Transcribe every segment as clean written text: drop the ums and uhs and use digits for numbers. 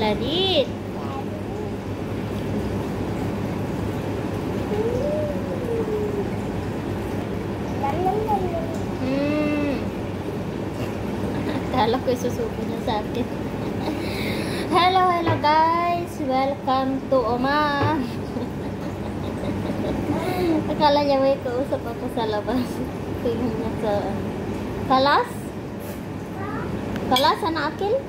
Ladit. Akala ko isusuko niya sa akin. Hello guys. Welcome to Oma. Akala niya may kausap ako sa labas. Tingin niya sa kalas? Kalas, anak akil?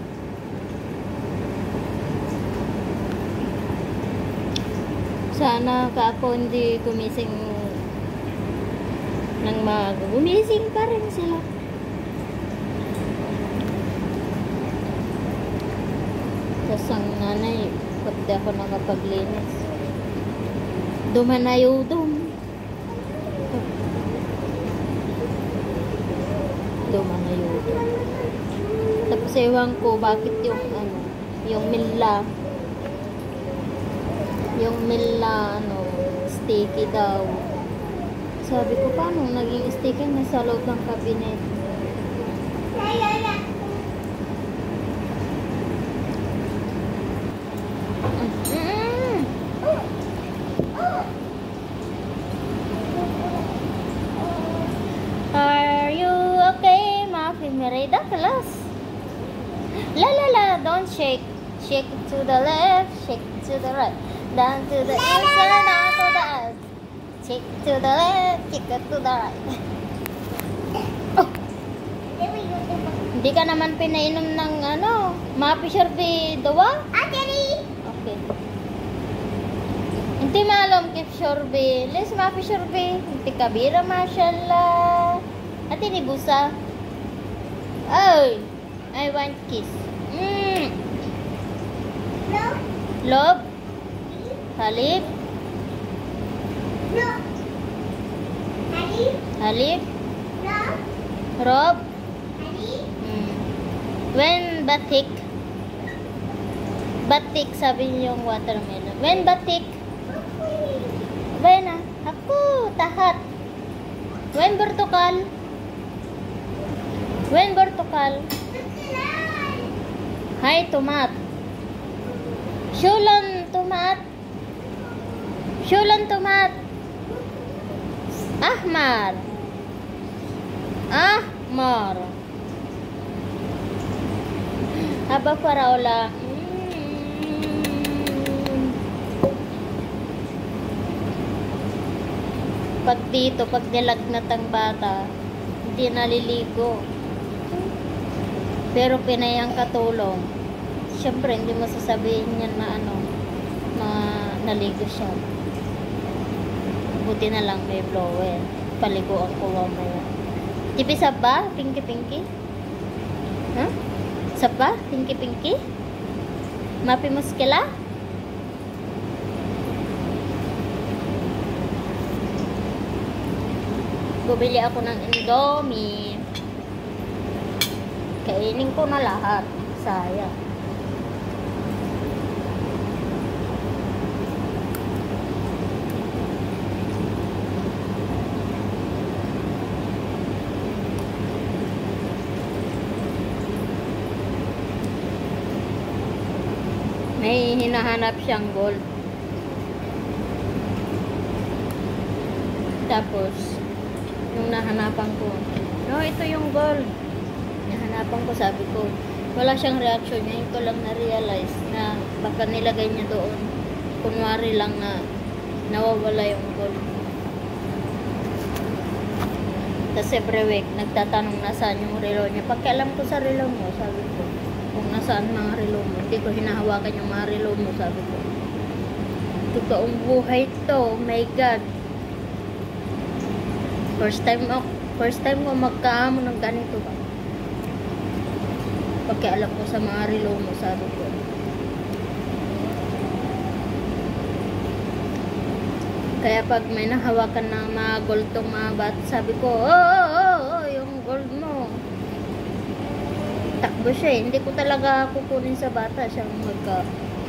Sana ka ako hindi gumising nang gumising pa rin sila. Tapos ang nanay, pati ako nakapaglinis. Dumanayo dum. Dumanayo dum. Tapos ewan ko bakit yung ano, yung milla sticky daw. Sabi ko, paano naging sticky na sa loob ng cabinet? Are you okay, Mafi Merida? Kalas. La, don't shake. Shake it to the left, shake it to the right. Down to the inside, down to the out. Shake it to the left, shake it to the right. Oh. Hindi ka naman pinainom ng Mafi Sorbet dawa? Daddy. Okay. Hindi malam kif Sorbet. Les Mafi Sorbet. Hindi kabira, mashallah. At ini busa. Ay, I want kiss. Love. Halip. No. Halip. Halip. No. Rob. Halip. When batik. Batik sabi niyo yung watermelon. When batik. When aku tahat. When bertukal. When bertukal. Hai tomat. Shulan tomat. Shulan tomat. Ahmar. Ahmar. Apa paraola? Pag dito, pag nilagnat ang bata, hindi naliligo. Pero pinayang katulong. Siyempre, hindi mo sasabihin niya na naligo siya. Buti na lang may blower. Paliguan ko mamaya. Tipi saba? Pinky? Huh? Saba? Pinky? Mapi muskila? Bumili ako ng Indomie. Kainin ko na lahat. Sayang. May hinahanap siyang gold. Tapos, yung nahanapan ko, no, ito yung gold. Nahanapan ko, sabi ko, wala siyang reaction. Ngayon ko lang na-realize na baka nilagay niya doon. Kunwari lang na nawawala yung gold. Tapos every week, nagtatanong nasaan yung relo niya. Pagkaalam ko sa relo mo, sabi ko, kung nasaan mga relo mo. Hindi ko hinahawakan yung mga relo mo, sabi ko. Totoong buhay to, oh my God. First time ko magkaamo ng ganito ba. Pagkaalam ko sa mga relo mo, sabi ko. Kaya pag may nahawakan ng mga gold tong mga bata, sabi ko, yung gold mo. Takbo siya eh. Hindi ko talaga kukunin sa bata. Siyang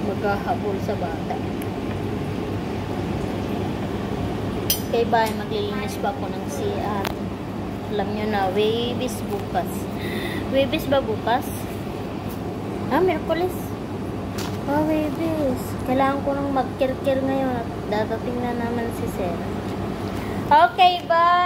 maghahabol sa bata. Okay, bye. Maglilinis pa ako ng CR. Alam nyo na, Webis bukas. Webis ba bukas? Merkulis. Oh, babies. Kailangan ko nang magkirkir ngayon at dadating na naman si Sir. Okay, bye!